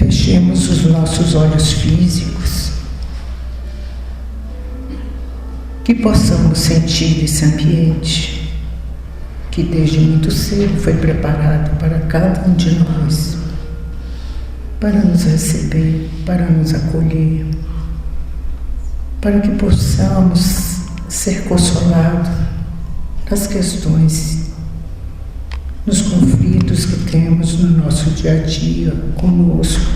fechemos os nossos olhos físicos, que possamos sentir esse ambiente que desde muito cedo foi preparado para cada um de nós, para nos receber, para nos acolher, para que possamos ser consolados nas questões, nos conflitos que temos no nosso dia a dia conosco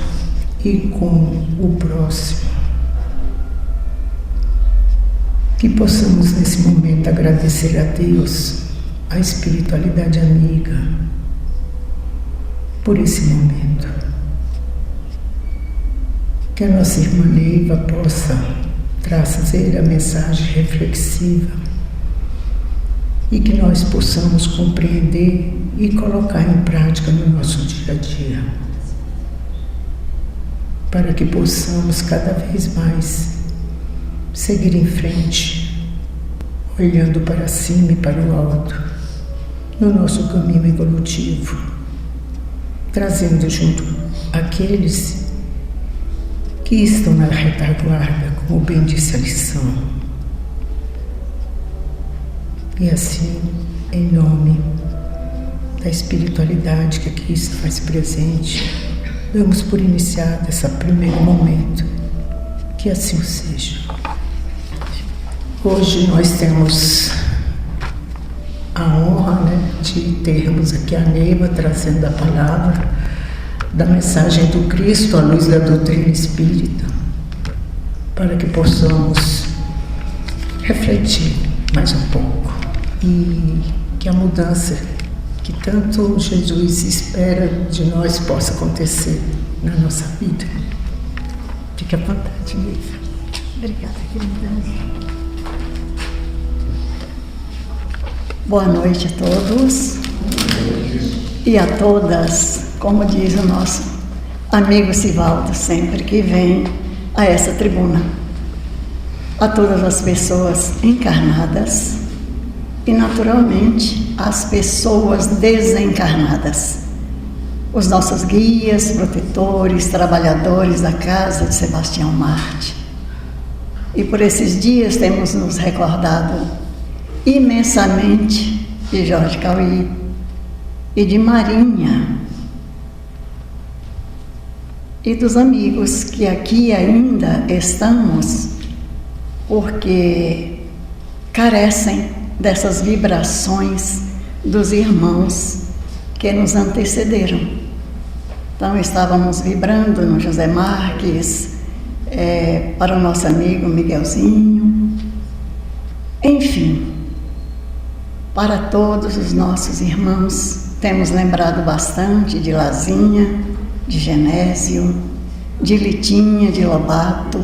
e com o próximo. Que possamos nesse momento agradecer a Deus, a espiritualidade amiga, por esse momento. Que a nossa irmã Neiva possa trazer a mensagem reflexiva e que nós possamos compreender e colocar em prática no nosso dia a dia, para que possamos cada vez mais seguir em frente, olhando para cima e para o alto, no nosso caminho evolutivo, trazendo junto aqueles que estão na retaguarda, como bem disse a lição. E assim, em nome da espiritualidade que aqui se faz presente, damos por iniciado esse primeiro momento. Que assim seja. Hoje nós temos a honra, de termos aqui a Neiva trazendo a palavra da mensagem do Cristo à luz da doutrina espírita, para que possamos refletir mais um pouco e que a mudança que tanto Jesus espera de nós possa acontecer na nossa vida. Fique à vontade, Neiva. Obrigada, querida. Boa noite a todos e a todas, como diz o nosso amigo Sivaldo, sempre que vem a essa tribuna. A todas as pessoas encarnadas e, naturalmente, as pessoas desencarnadas. Os nossos guias, protetores, trabalhadores da casa de Sebastião Marte. E por esses dias temos nos recordado imensamente de Jorge Cauí e de Marinha e dos amigos que aqui ainda estamos, porque carecem dessas vibrações dos irmãos que nos antecederam. Então estávamos vibrando no José Marques, para o nosso amigo Miguelzinho, enfim, para todos os nossos irmãos. Temos lembrado bastante de Lazinha, de Genésio, de Litinha, de Lobato,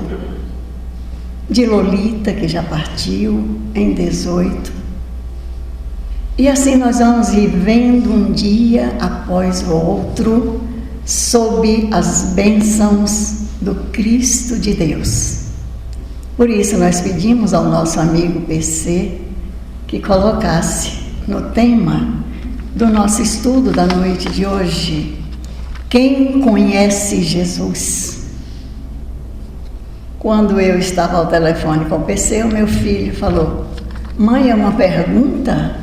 de Lolita, que já partiu em 18. E assim nós vamos vivendo um dia após o outro, sob as bênçãos do Cristo de Deus. Por isso nós pedimos ao nosso amigo PC que colocasse no tema do nosso estudo da noite de hoje: quem conhece Jesus? Quando eu estava ao telefone com o PC, o meu filho falou: mãe, é uma pergunta?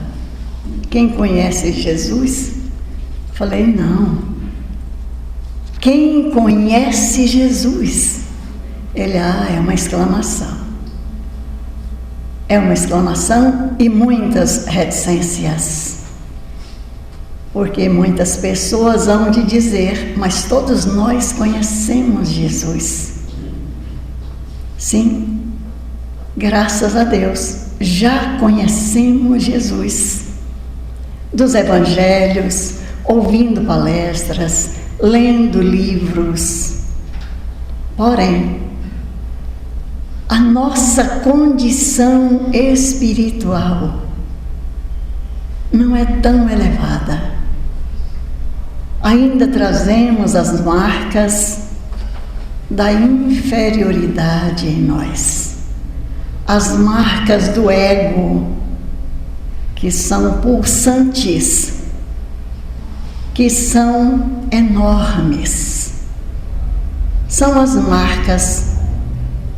Quem conhece Jesus? Falei: não. Quem conhece Jesus? Ele: é uma exclamação. É uma exclamação e muitas reticências. Porque muitas pessoas hão de dizer: mas todos nós conhecemos Jesus. Sim, graças a Deus, já conhecemos Jesus. Dos evangelhos, ouvindo palestras, lendo livros. Porém, a nossa condição espiritual não é tão elevada. Ainda trazemos as marcas da inferioridade em nós, as marcas do ego, que são pulsantes, que são enormes. são as marcas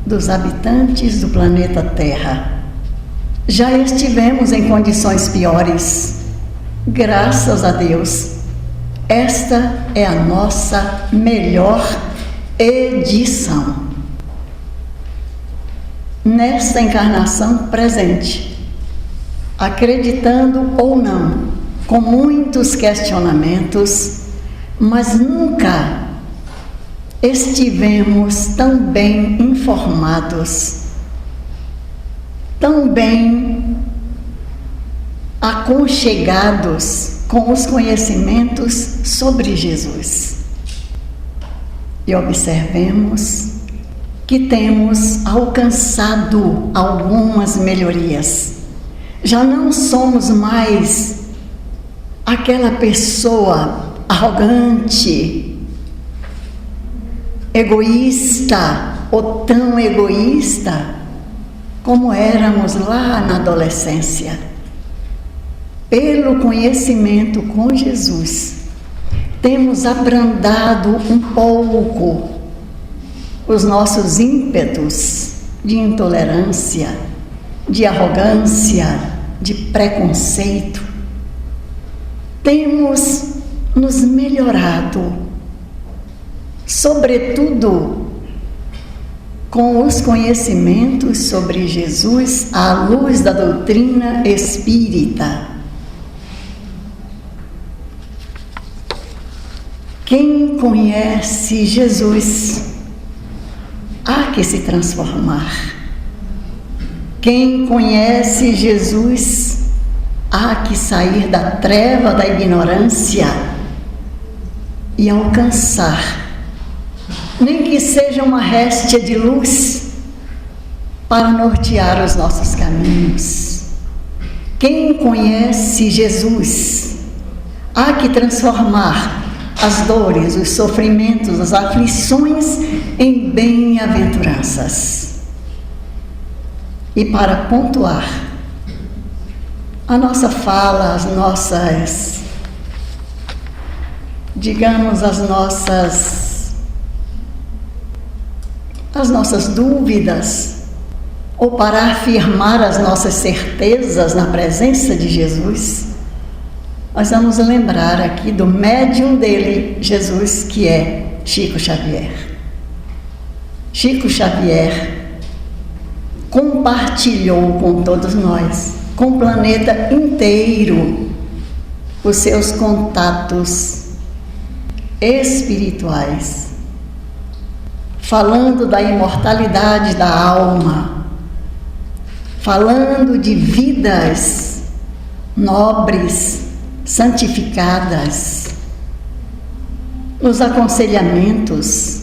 dos habitantes do planeta Terra. Já estivemos em condições piores. Graças a Deus, esta é a nossa melhor edição. Nesta encarnação presente, acreditando ou não, com muitos questionamentos, mas nunca estivemos tão bem informados, tão bem aconchegados com os conhecimentos sobre Jesus. E observemos que temos alcançado algumas melhorias. Já não somos mais aquela pessoa arrogante, egoísta ou tão egoísta como éramos lá na adolescência. Pelo conhecimento com Jesus, temos abrandado um pouco os nossos ímpetos de intolerância, de arrogância, de preconceito. Temos nos melhorado, sobretudo com os conhecimentos sobre Jesus à luz da doutrina espírita. Quem conhece Jesus há que se transformar. Quem conhece Jesus há que sair da treva da ignorância e alcançar, nem que seja uma réstia de luz, para nortear os nossos caminhos. Quem conhece Jesus há que transformar as dores, os sofrimentos, as aflições em bem-aventuranças. E para pontuar a nossa fala, as nossas dúvidas, ou para afirmar as nossas certezas na presença de Jesus, nós vamos lembrar aqui do médium dele, Jesus, que é Chico Xavier. Chico Xavier compartilhou com todos nós, com o planeta inteiro, os seus contatos espirituais, falando da imortalidade da alma, falando de vidas nobres, santificadas, nos aconselhamentos,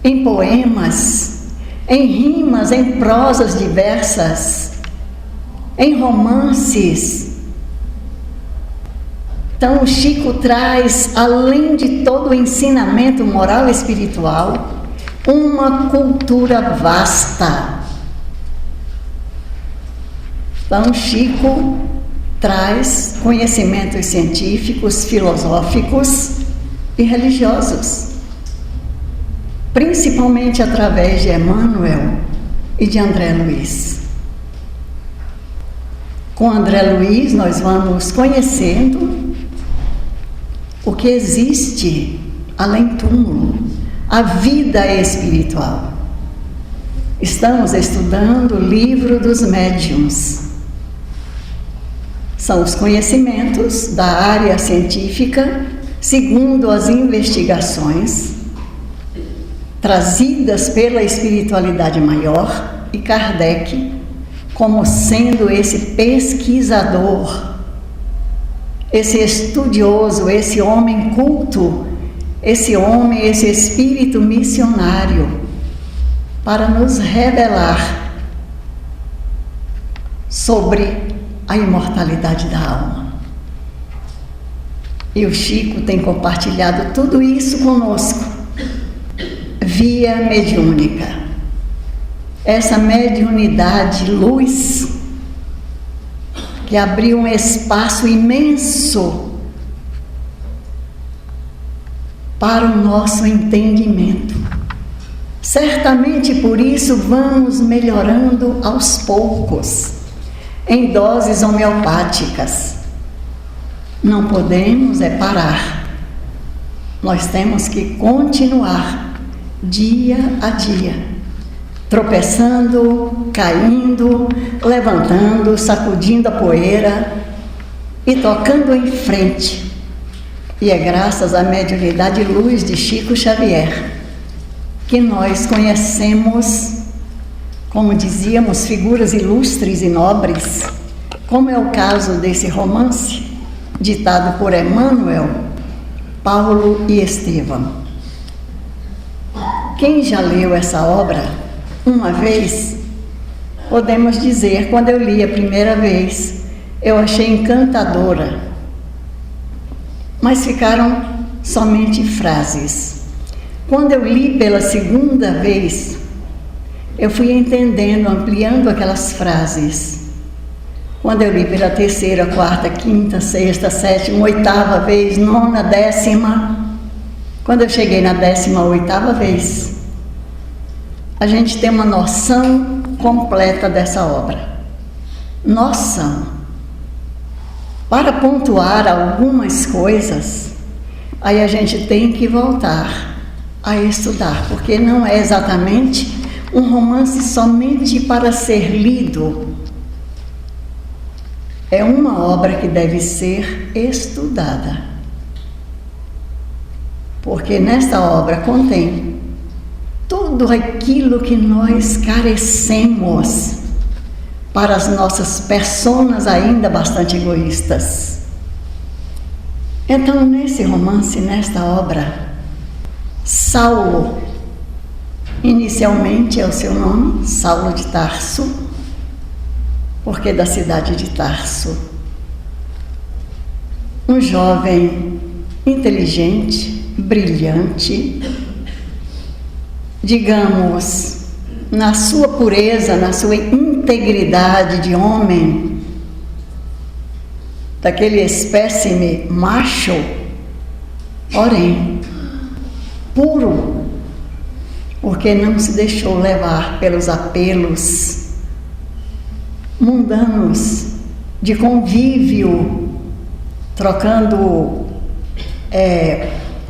em poemas, em rimas, em prosas diversas, em romances. Então, Chico traz, além de todo o ensinamento moral e espiritual, uma cultura vasta. Então, Chico traz conhecimentos científicos, filosóficos e religiosos, principalmente através de Emmanuel e de André Luiz. Com André Luiz, nós vamos conhecendo o que existe além túmulo, a vida espiritual. Estamos estudando o livro dos médiuns. São os conhecimentos da área científica, segundo as investigações trazidas pela espiritualidade maior e Kardec, como sendo esse pesquisador, esse estudioso, esse homem culto, esse espírito missionário, para nos revelar sobre a imortalidade da alma. E o Chico tem compartilhado tudo isso conosco via mediúnica. Essa mediunidade luz que abriu um espaço imenso para o nosso entendimento, Certamente por isso vamos melhorando aos poucos, em doses homeopáticas. Não podemos parar. Nós temos que continuar dia a dia, tropeçando, caindo, levantando, sacudindo a poeira e tocando em frente. E é graças à mediunidade e luz de Chico Xavier que nós conhecemos, como dizíamos, figuras ilustres e nobres, como é o caso desse romance, ditado por Emmanuel, Paulo e Estevão. Quem já leu essa obra uma vez, podemos dizer, quando eu li a primeira vez, eu achei encantadora, mas ficaram somente frases. Quando eu li pela segunda vez, eu fui entendendo, ampliando aquelas frases. Quando eu li pela terceira, quarta, quinta, sexta, sétima, oitava vez, nona, décima, quando eu cheguei na 18ª vez, a gente tem uma noção completa dessa obra. Noção. Para pontuar algumas coisas, aí a gente tem que voltar a estudar, porque não é exatamente um romance somente para ser lido. É uma obra que deve ser estudada, porque nesta obra contém tudo aquilo que nós carecemos para as nossas personas ainda bastante egoístas. Então, nesse romance, nesta obra, Saulo, inicialmente é o seu nome, Saulo de Tarso, porque da cidade de Tarso. Um jovem inteligente, brilhante, digamos, na sua pureza, na sua integridade de homem, daquele espécime macho, porém, puro, porque não se deixou levar pelos apelos mundanos de convívio, trocando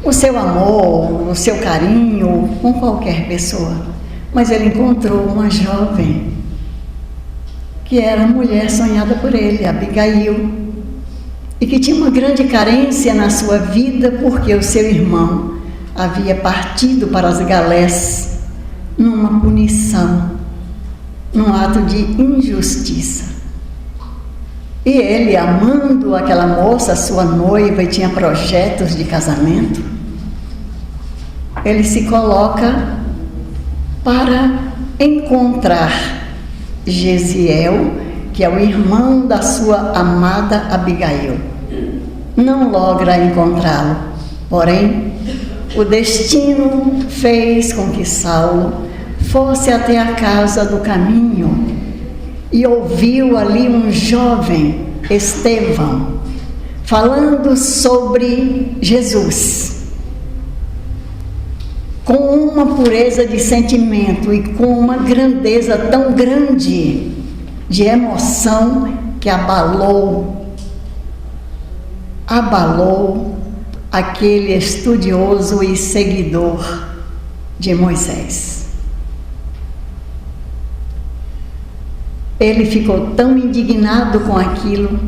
o seu amor, o seu carinho com qualquer pessoa. Mas ele encontrou uma jovem que era a mulher sonhada por ele, Abigail, e que tinha uma grande carência na sua vida porque o seu irmão havia partido para as galés numa punição, num ato de injustiça. E ele, amando aquela moça, sua noiva, e tinha projetos de casamento, ele se coloca para encontrar Gesiel, que é o irmão da sua amada Abigail. Não logra encontrá-lo, porém, o destino fez com que Saulo fosse até a casa do caminho e ouviu ali um jovem, Estevão, falando sobre Jesus, com uma pureza de sentimento e com uma grandeza tão grande de emoção que abalou aquele estudioso e seguidor de Moisés. Ele ficou tão indignado com aquilo,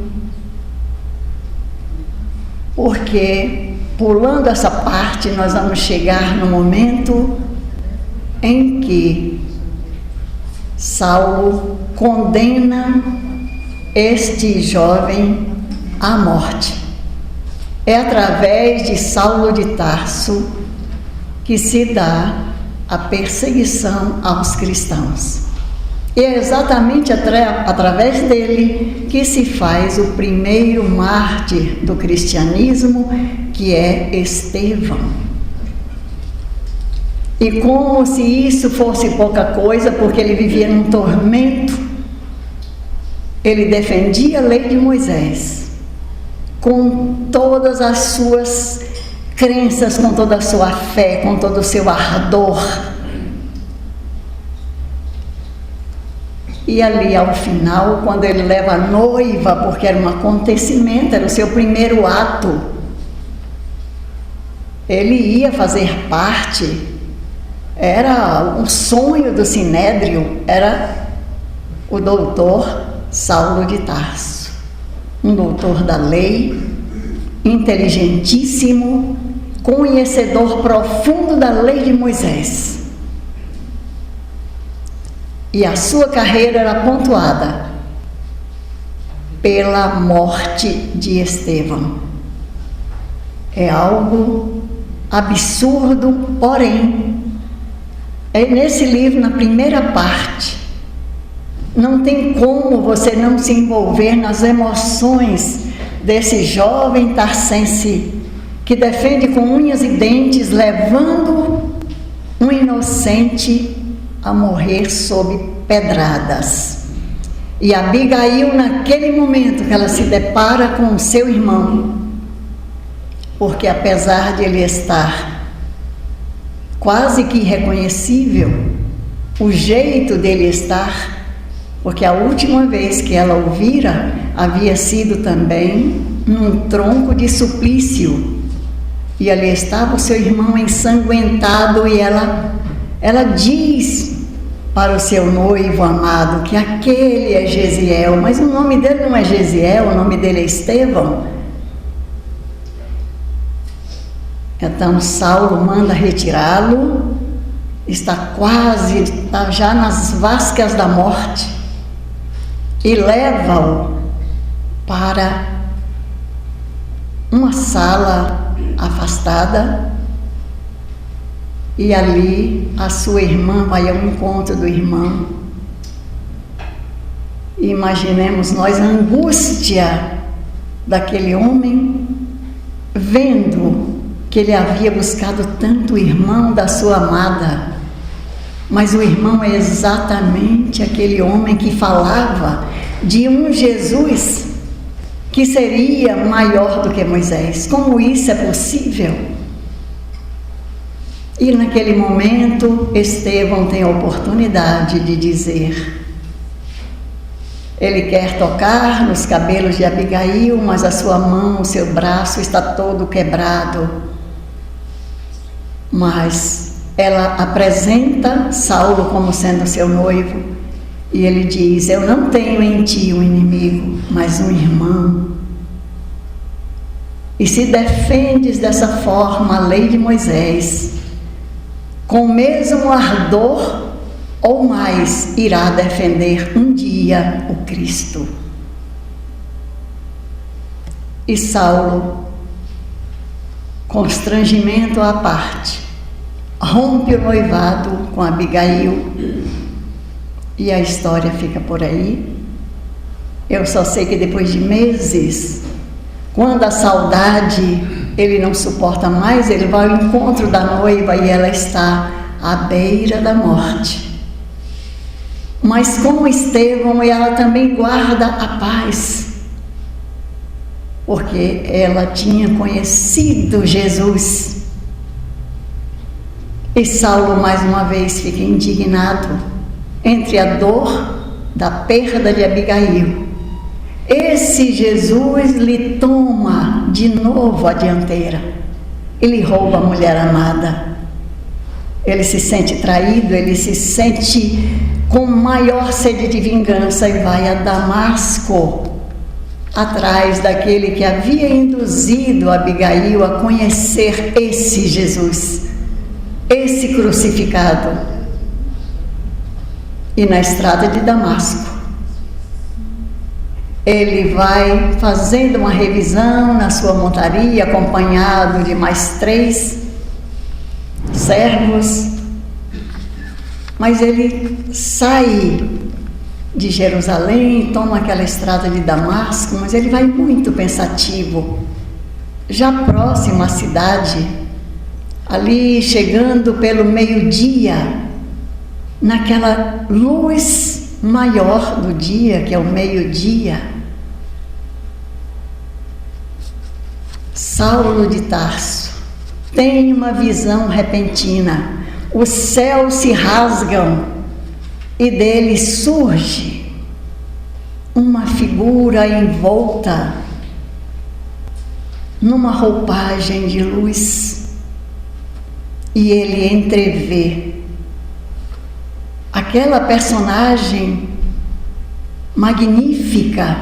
porque, pulando essa parte, nós vamos chegar no momento em que Saulo condena este jovem à morte. É através de Saulo de Tarso que se dá a perseguição aos cristãos. E é exatamente através dele que se faz o primeiro mártir do cristianismo, que é Estevão. E como se isso fosse pouca coisa, porque ele vivia num tormento, ele defendia a lei de Moisés, com todas as suas crenças, com toda a sua fé, com todo o seu ardor, E ali ao final, quando ele leva a noiva, porque era um acontecimento, era o seu primeiro ato, ele ia fazer parte, era um sonho do Sinédrio, era o doutor Saulo de Tarso, um doutor da lei, inteligentíssimo, conhecedor profundo da lei de Moisés. E a sua carreira era pontuada pela morte de Estevão. É algo absurdo, porém, é nesse livro, na primeira parte, não tem como você não se envolver nas emoções desse jovem tarsense que defende com unhas e dentes, levando um inocente a morrer sob pedradas. E Abigail, naquele momento que ela se depara com o seu irmão, porque apesar de ele estar quase que irreconhecível, o jeito dele estar, porque a última vez que ela o vira havia sido também num tronco de suplício, e ali estava o seu irmão ensanguentado, e ela diz para o seu noivo amado que aquele é Gesiel, mas o nome dele não é Gesiel, o nome dele é Estevão. Então Saulo manda retirá-lo, está já nas vascas da morte, e leva-o para uma sala afastada, e ali a sua irmã vai ao encontro do irmão. E imaginemos nós a angústia daquele homem, vendo que ele havia buscado tanto o irmão da sua amada, mas o irmão é exatamente aquele homem que falava de um Jesus que seria maior do que Moisés. Como isso é possível? E naquele momento, Estevão tem a oportunidade de dizer, ele quer tocar nos cabelos de Abigail, mas a sua mão, o seu braço está todo quebrado. Mas ela apresenta Saulo como sendo seu noivo, e ele diz, eu não tenho em ti um inimigo, mas um irmão. E se defendes dessa forma a lei de Moisés, com o mesmo ardor ou mais irá defender um dia o Cristo. E Saulo, constrangimento à parte, rompe o noivado com Abigail, e a história fica por aí. Eu só sei que depois de meses, quando a saudade ele não suporta mais, ele vai ao encontro da noiva e ela está à beira da morte. Mas como Estevão, ela também guarda a paz, porque ela tinha conhecido Jesus. E Saulo mais uma vez fica indignado entre a dor da perda de Abigail. Esse Jesus lhe toma de novo a dianteira, ele rouba a mulher amada, ele se sente traído, ele se sente com maior sede de vingança e vai a Damasco, atrás daquele que havia induzido Abigail a conhecer esse Jesus, esse crucificado. E na estrada de Damasco, ele vai fazendo uma revisão na sua montaria, acompanhado de mais 3 servos, mas ele sai de Jerusalém, toma aquela estrada de Damasco, mas ele vai muito pensativo, já próximo à cidade, ali chegando pelo meio-dia, naquela luz maior do dia, que é o meio-dia, Saulo de Tarso tem uma visão repentina, os céus se rasgam e dele surge figura envolta numa roupagem de luz, e ele entrevê aquela personagem magnífica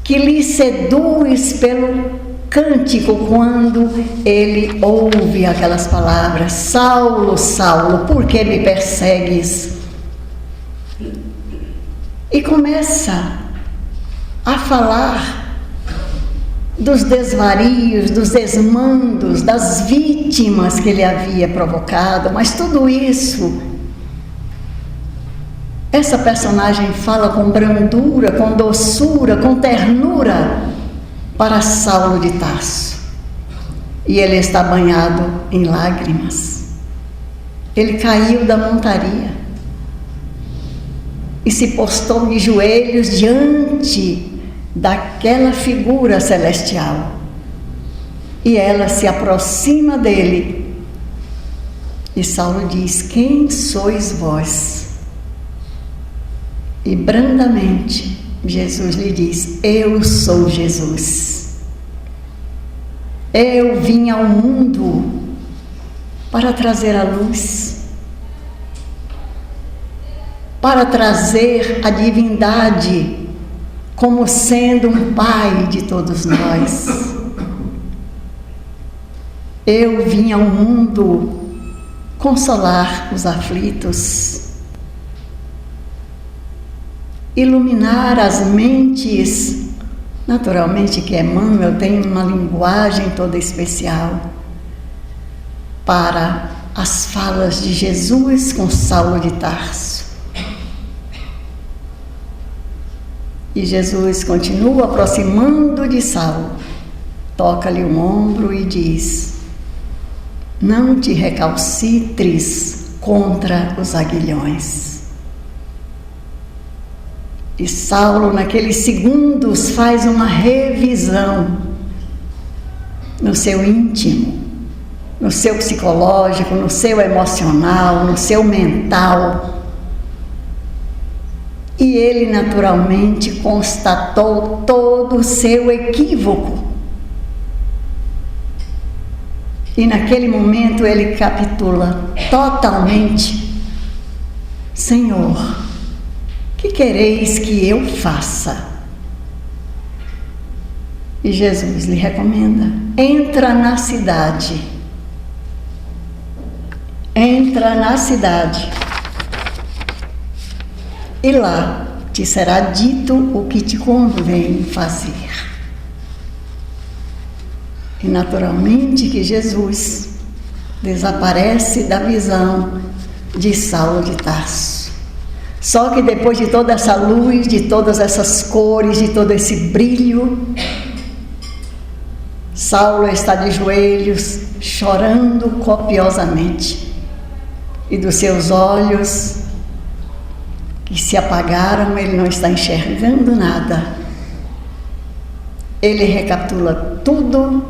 que lhe seduz pelo cântico quando ele ouve aquelas palavras: Saulo, Saulo, por que me persegues? E começa a falar dos desvarios, dos desmandos, das vítimas que ele havia provocado, mas tudo isso, essa personagem fala com brandura, com doçura, com ternura para Saulo de Tarso. E ele está banhado em lágrimas. Ele caiu da montaria e se postou de joelhos diante daquela figura celestial. E ela se aproxima dele. E Saulo diz: quem sois vós? E brandamente Jesus lhe diz: eu sou Jesus. Eu vim ao mundo para trazer a luz, para trazer a divindade como sendo um Pai de todos nós. Eu vim ao mundo consolar os aflitos, iluminar as mentes. Naturalmente que Emmanuel tem uma linguagem toda especial para as falas de Jesus com Saulo de Tarso. E Jesus continua aproximando de Saulo, toca-lhe o ombro e diz: não te recalcitres contra os aguilhões. E Saulo, naqueles segundos, faz uma revisão no seu íntimo, no seu psicológico, no seu emocional, no seu mental. E ele naturalmente constatou todo o seu equívoco. E naquele momento ele capitula totalmente: Senhor, que quereis que eu faça? E Jesus lhe recomenda: entra na cidade. Entra na cidade. E lá te será dito o que te convém fazer. E naturalmente que Jesus desaparece da visão de Saulo de Tarso. Só que depois de toda essa luz, de todas essas cores, de todo esse brilho, Saulo está de joelhos, chorando copiosamente. E dos seus olhos, que se apagaram, ele não está enxergando nada. Ele recapitula tudo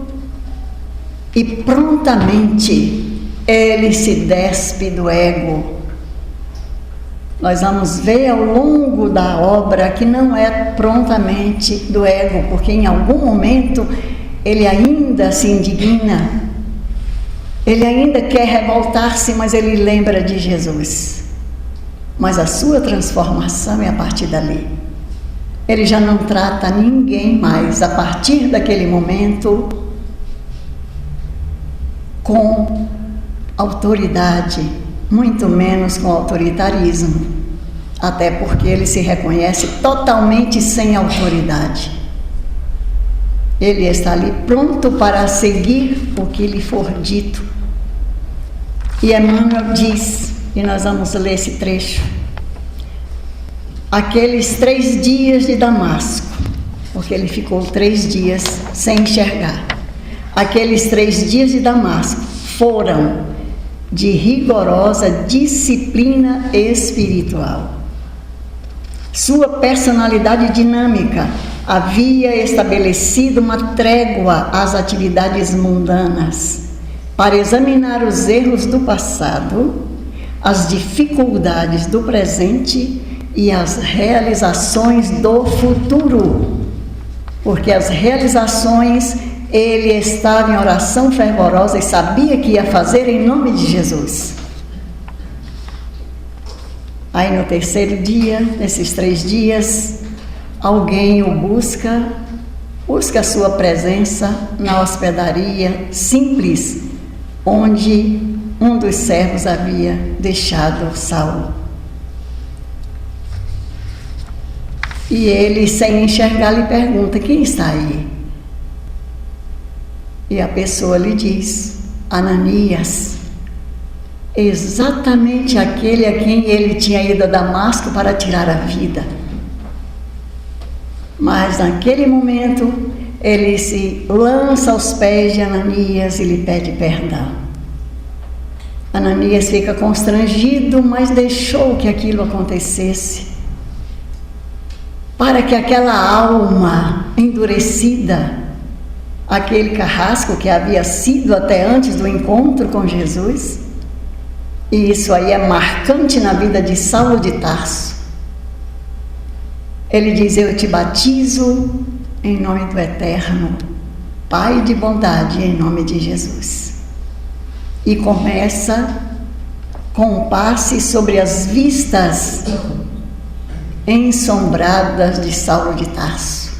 e prontamente ele se despe do ego. Nós vamos ver ao longo da obra que não é prontamente do ego, porque em algum momento ele ainda se indigna, ele ainda quer revoltar-se, mas ele lembra de Jesus. Mas a sua transformação é a partir dali. Ele já não trata ninguém mais, a partir daquele momento, com autoridade, muito menos com autoritarismo, até porque ele se reconhece totalmente sem autoridade. Ele está ali pronto para seguir o que lhe for dito. E Emmanuel diz, e nós vamos ler esse trecho: aqueles 3 dias de Damasco, porque ele ficou 3 dias sem enxergar. Aqueles 3 dias de Damasco foram de rigorosa disciplina espiritual. Sua personalidade dinâmica havia estabelecido uma trégua às atividades mundanas para examinar os erros do passado, as dificuldades do presente e as realizações do futuro. Porque as realizações ele estava em oração fervorosa e sabia que ia fazer em nome de Jesus. Aí no terceiro dia, nesses 3 dias, alguém o busca a sua presença na hospedaria simples, onde um dos servos havia deixado Saulo. E ele, sem enxergar, lhe pergunta: quem está aí? E a pessoa lhe diz: Ananias, exatamente aquele a quem ele tinha ido a Damasco para tirar a vida. Mas naquele momento ele se lança aos pés de Ananias e lhe pede perdão. Ananias fica constrangido, mas deixou que aquilo acontecesse, para que aquela alma endurecida, aquele carrasco que havia sido até antes do encontro com Jesus, e isso aí é marcante na vida de Saulo de Tarso. Ele diz: eu te batizo em nome do Eterno, Pai de bondade, em nome de Jesus. E começa com um passe sobre as vistas ensombradas de Saulo de Tarso.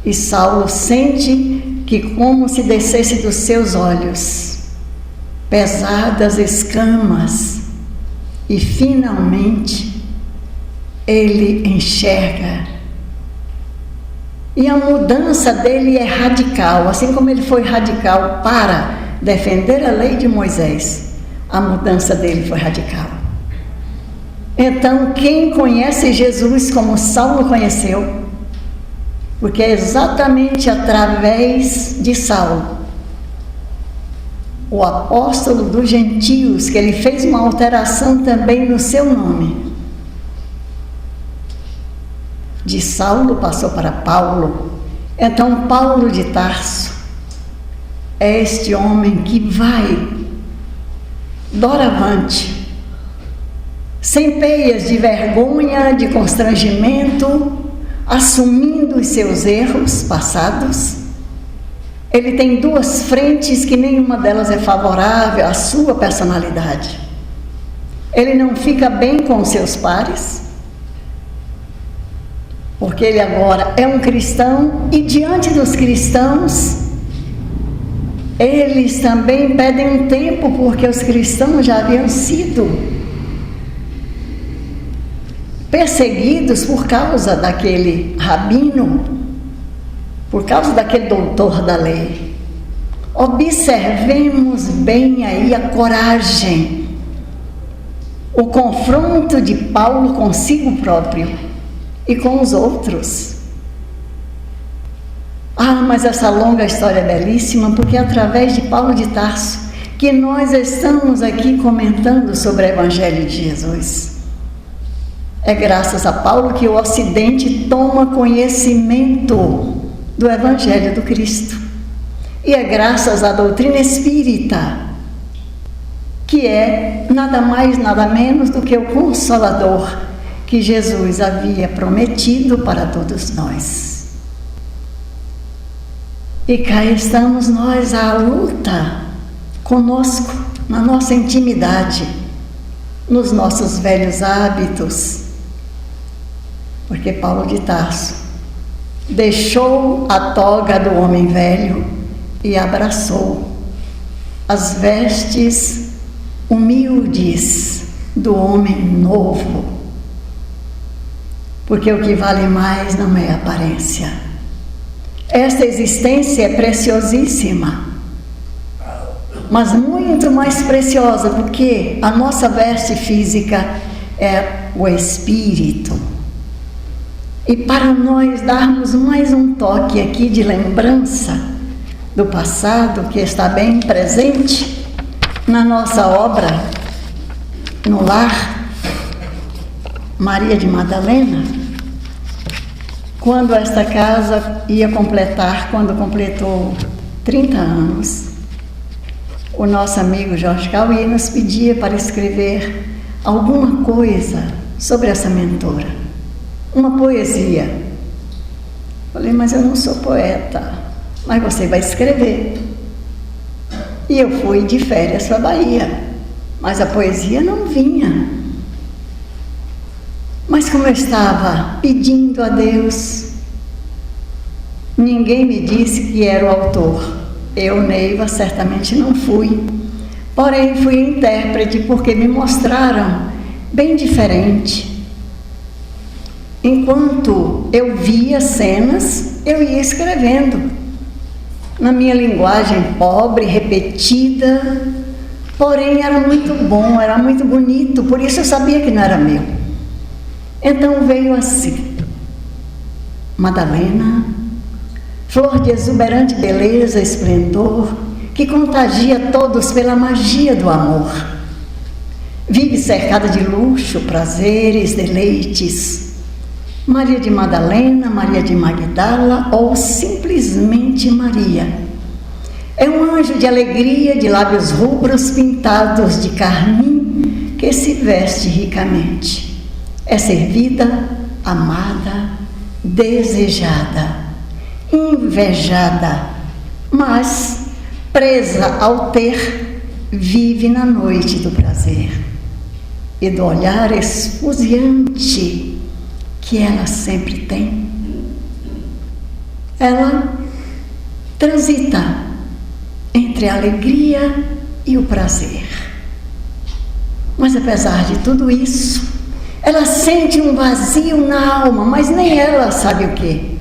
E Saulo sente que, como se descesse dos seus olhos pesadas escamas, e finalmente ele enxerga. E a mudança dele é radical, assim como ele foi radical para defender a lei de Moisés, a mudança dele foi radical. Então, quem conhece Jesus como Saulo conheceu, porque é exatamente através de Saulo, o apóstolo dos gentios, que ele fez uma alteração também no seu nome. De Saulo passou para Paulo. Então, Paulo de Tarso é este homem que vai doravante, sem peias de vergonha, de constrangimento, assumindo os seus erros passados. Ele tem 2 frentes que nenhuma delas é favorável à sua personalidade. Ele não fica bem com seus pares, porque ele agora é um cristão, e diante dos cristãos, eles também pedem um tempo, porque os cristãos já haviam sido perseguidos por causa daquele rabino, por causa daquele doutor da lei. Observemos bem aí a coragem, o confronto de Paulo consigo próprio e com os outros. Mas essa longa história é belíssima, porque é através de Paulo de Tarso que nós estamos aqui comentando sobre o Evangelho de Jesus. É graças a Paulo que o Ocidente toma conhecimento do Evangelho do Cristo. E é graças à doutrina espírita, que é nada mais, nada menos do que o Consolador que Jesus havia prometido para todos nós. E cá estamos nós à luta conosco, na nossa intimidade, nos nossos velhos hábitos, porque Paulo de Tarso deixou a toga do homem velho e abraçou as vestes humildes do homem novo, porque o que vale mais não é a aparência. Esta existência é preciosíssima, mas muito mais preciosa do que a nossa veste física é o espírito. E para nós darmos mais um toque aqui de lembrança do passado, que está bem presente na nossa obra, no lar Maria de Madalena, quando esta casa ia completar, quando completou 30 anos, o nosso amigo Jorge Cauê nos pedia para escrever alguma coisa sobre essa mentora, uma poesia. Falei, mas eu não sou poeta, mas você vai escrever. E eu fui de férias para a Bahia, mas a poesia não vinha. Mas como eu estava pedindo a Deus, ninguém me disse que era o autor. Eu, Neiva, certamente não fui. Porém, fui intérprete porque me mostraram bem diferente. Enquanto eu via cenas, eu ia escrevendo. Na minha linguagem pobre, repetida, porém era muito bom, era muito bonito, por isso eu sabia que não era meu. Então veio assim: Madalena, flor de exuberante beleza e esplendor, que contagia todos pela magia do amor. Vive cercada de luxo, prazeres, deleites. Maria de Madalena, Maria de Magdala ou simplesmente Maria. É um anjo de alegria, de lábios rubros pintados de carmim, que se veste ricamente. É servida, amada, desejada, invejada, mas presa ao ter, vive na noite do prazer e do olhar esfuziante que ela sempre tem. Ela transita entre a alegria e o prazer. Mas apesar de tudo isso, ela sente um vazio na alma, mas nem ela sabe o quê.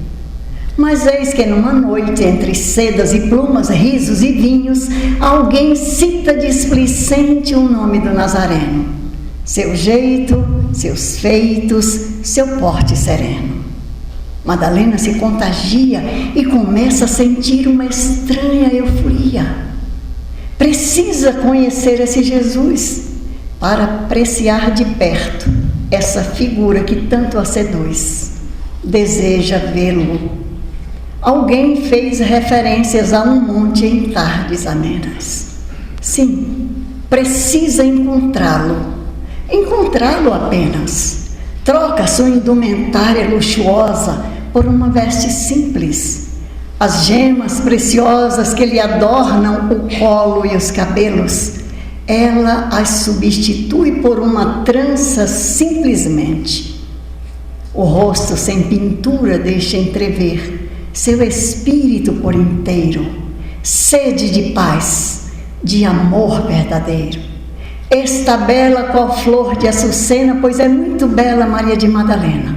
Mas eis que numa noite, entre sedas e plumas, risos e vinhos, alguém cita displicente o nome do Nazareno, seu jeito, seus feitos, seu porte sereno. Madalena se contagia e começa a sentir uma estranha euforia. Precisa conhecer esse Jesus para apreciar de perto essa figura que tanto a seduz. Deseja vê-lo. Alguém fez referências a um monte em tardes amenas. Sim, precisa encontrá-lo. Encontrá-lo apenas. Troca sua indumentária luxuosa por uma veste simples. As gemas preciosas que lhe adornam o colo e os cabelos, ela as substitui por uma trança simplesmente. O rosto sem pintura deixa entrever seu espírito por inteiro, sede de paz, de amor verdadeiro. Estabela qual flor de açucena, pois é muito bela Maria de Madalena.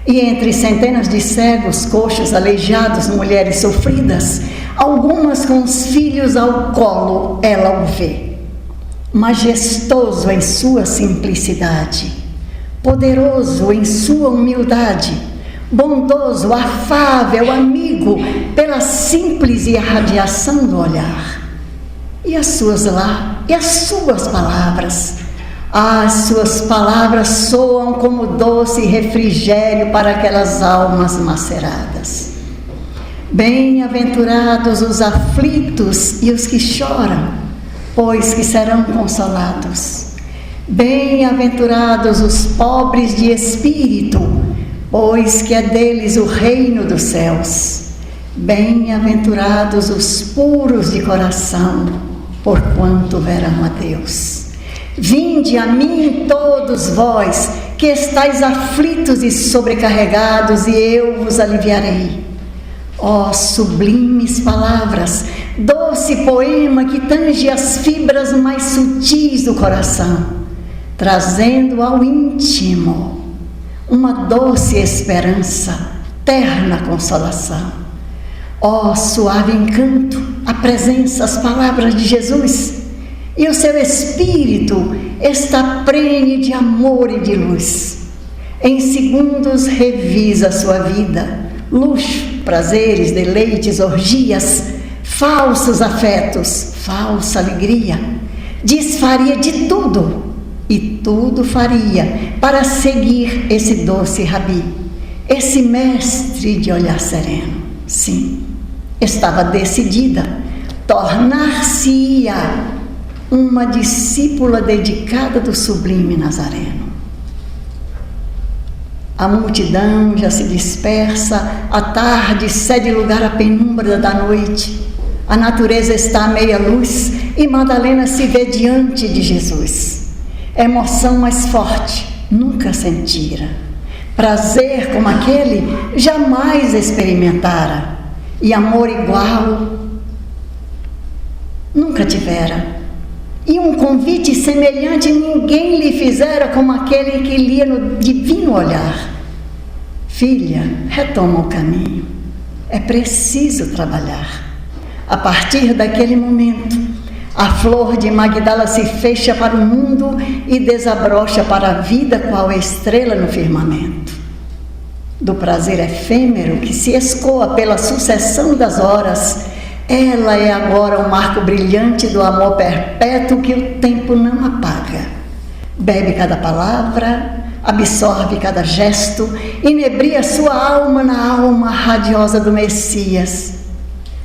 E entre centenas de cegos, coxos, aleijados, mulheres sofridas, algumas com os filhos ao colo, ela o vê. Majestoso em sua simplicidade, poderoso em sua humildade, bondoso, afável, amigo, pela simples irradiação do olhar. E as suas palavras? As suas palavras soam como doce refrigério para aquelas almas maceradas. Bem-aventurados os aflitos e os que choram, pois que serão consolados. Bem-aventurados os pobres de espírito, pois que é deles o reino dos céus. Bem-aventurados os puros de coração, porquanto verão a Deus. Vinde a mim todos vós, que estáis aflitos e sobrecarregados, e eu vos aliviarei. Ó sublimes palavras, doce poema que tange as fibras mais sutis do coração, trazendo ao íntimo uma doce esperança, terna consolação. Ó suave encanto, a presença, as palavras de Jesus, e o seu espírito está prenhe de amor e de luz. Em segundos revisa a sua vida, luxo, prazeres, deleites, orgias, falsos afetos, falsa alegria. Desfaria de tudo e tudo faria para seguir esse doce rabi, esse mestre de olhar sereno. Sim, estava decidida, tornar-se-ia uma discípula dedicada do sublime Nazareno. A multidão já se dispersa, a tarde cede lugar à penumbra da noite. A natureza está à meia luz e Madalena se vê diante de Jesus. Emoção mais forte nunca sentira. Prazer como aquele jamais experimentara. E amor igual nunca tivera. E um convite semelhante ninguém lhe fizera como aquele que lia no divino olhar. Filha, retoma o caminho. É preciso trabalhar. A partir daquele momento, a flor de Magdala se fecha para o mundo e desabrocha para a vida qual estrela no firmamento. Do prazer efêmero que se escoa pela sucessão das horas, ela é agora o marco brilhante do amor perpétuo que o tempo não apaga. Bebe cada palavra, absorve cada gesto, inebria sua alma na alma radiosa do Messias.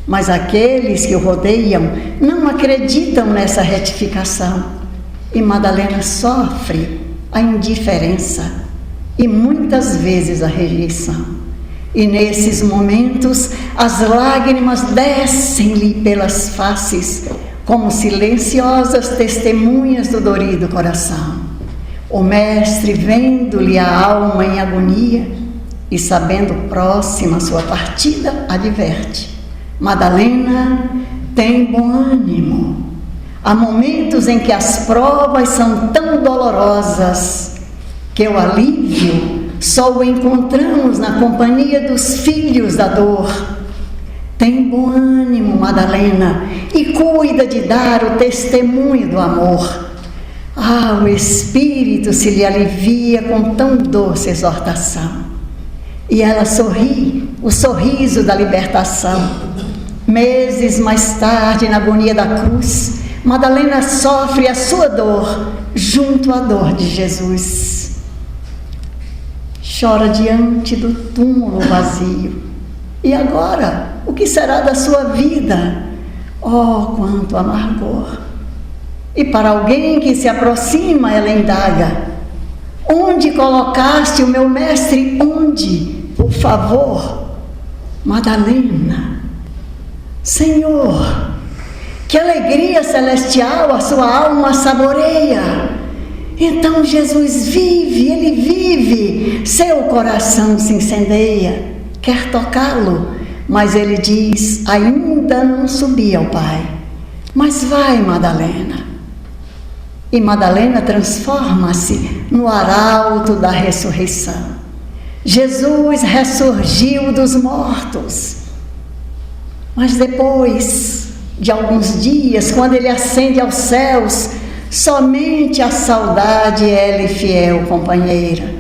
Mas aqueles que o rodeiam não acreditam nessa retificação. E Madalena sofre a indiferença e muitas vezes a rejeição. E nesses momentos as lágrimas descem-lhe pelas faces, como silenciosas testemunhas do dorido coração. O mestre, vendo-lhe a alma em agonia e sabendo próxima a sua partida, adverte: Madalena, tem bom ânimo. Há momentos em que as provas são tão dolorosas que o alívio só o encontramos na companhia dos filhos da dor. Tem bom ânimo, Madalena, e cuida de dar o testemunho do amor. Ah, o espírito se lhe alivia com tão doce exortação. E ela sorri, o sorriso da libertação. Meses mais tarde, na agonia da cruz, Madalena sofre a sua dor junto à dor de Jesus. Chora diante do túmulo vazio. E agora, o que será da sua vida? Oh, quanto amargor! E para alguém que se aproxima, ela indaga: onde colocaste o meu mestre? Onde? Por favor, Madalena. Senhor, que alegria celestial a sua alma saboreia. Então Jesus vive, Ele vive, seu coração se incendeia, quer tocá-lo, mas ele diz: ainda não subi ao Pai, mas vai, Madalena. E Madalena transforma-se no arauto da ressurreição. Jesus ressurgiu dos mortos, mas depois de alguns dias, quando ele ascende aos céus, somente a saudade é lhe fiel companheira.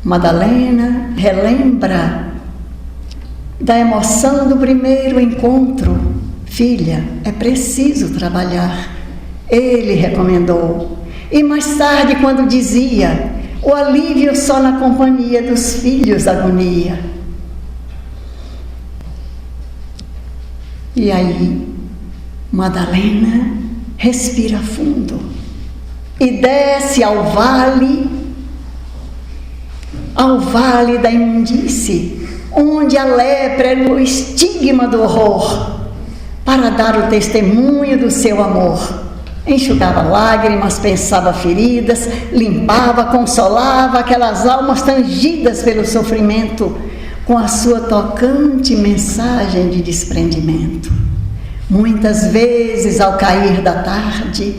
Madalena relembra da emoção do primeiro encontro. Filha, é preciso trabalhar. Ele recomendou. E mais tarde, quando dizia: o alívio só na companhia dos filhos da agonia. E aí, Madalena respira fundo e desce ao vale da imundície, onde a lepra é o estigma do horror, para dar o testemunho do seu amor. Enxugava lágrimas, pensava feridas, limpava, consolava aquelas almas tangidas pelo sofrimento, com a sua tocante mensagem de desprendimento. Muitas vezes, ao cair da tarde,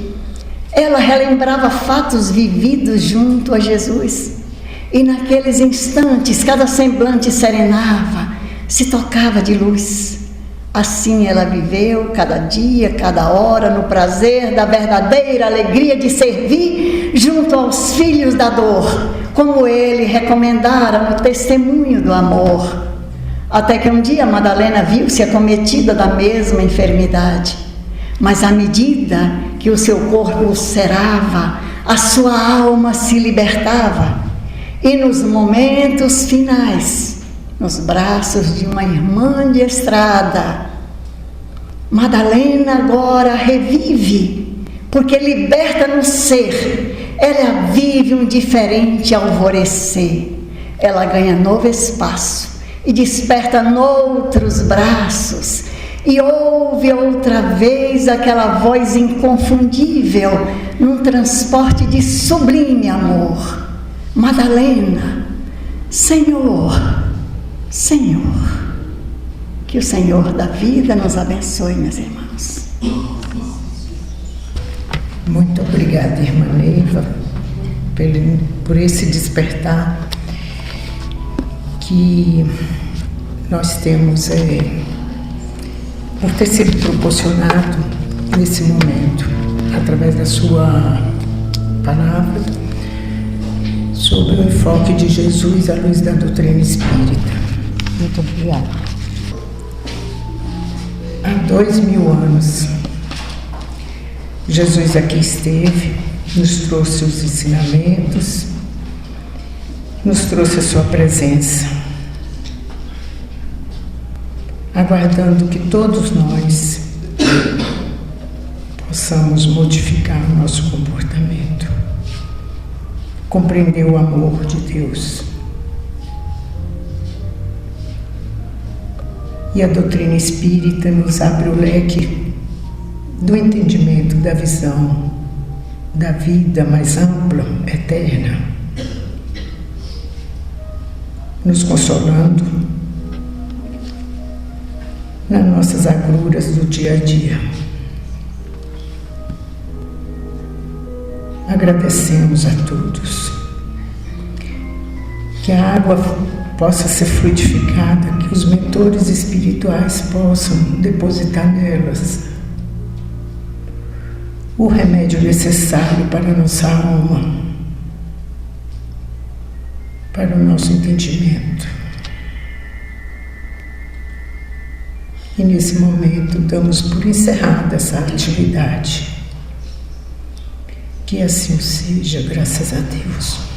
ela relembrava fatos vividos junto a Jesus, e naqueles instantes cada semblante serenava, se tocava de luz. Assim ela viveu cada dia, cada hora, no prazer da verdadeira alegria de servir junto aos filhos da dor, como ele recomendara no testemunho do amor. Até que um dia Madalena viu-se acometida da mesma enfermidade, mas à medida que o seu corpo ulcerava, a sua alma se libertava, e nos momentos finais, nos braços de uma irmã de estrada, Madalena agora revive, porque liberta no ser, ela vive um diferente alvorecer. ela ganha novo espaço e desperta noutros braços. E ouve outra vez aquela voz inconfundível, num transporte de sublime amor. Madalena, Senhor, Senhor. Que o Senhor da vida nos abençoe, meus irmãos. Muito obrigada, irmã Neiva, por esse despertar que nós temos, por ter sido proporcionado nesse momento, através da sua palavra, sobre o enfoque de Jesus à luz da doutrina espírita. Muito obrigada. Há 2000 anos, Jesus aqui esteve, nos trouxe os ensinamentos, nos trouxe a sua presença, aguardando que todos nós possamos modificar o nosso comportamento, compreender o amor de Deus. E a doutrina espírita nos abre o leque do entendimento da visão da vida mais ampla, eterna, nos consolando nas nossas agruras do dia a dia. Agradecemos a todos. Que a água possa ser fluidificada, que os mentores espirituais possam depositar nelas o remédio necessário para a nossa alma, para o nosso entendimento. E nesse momento damos por encerrada essa atividade. Que assim seja, graças a Deus.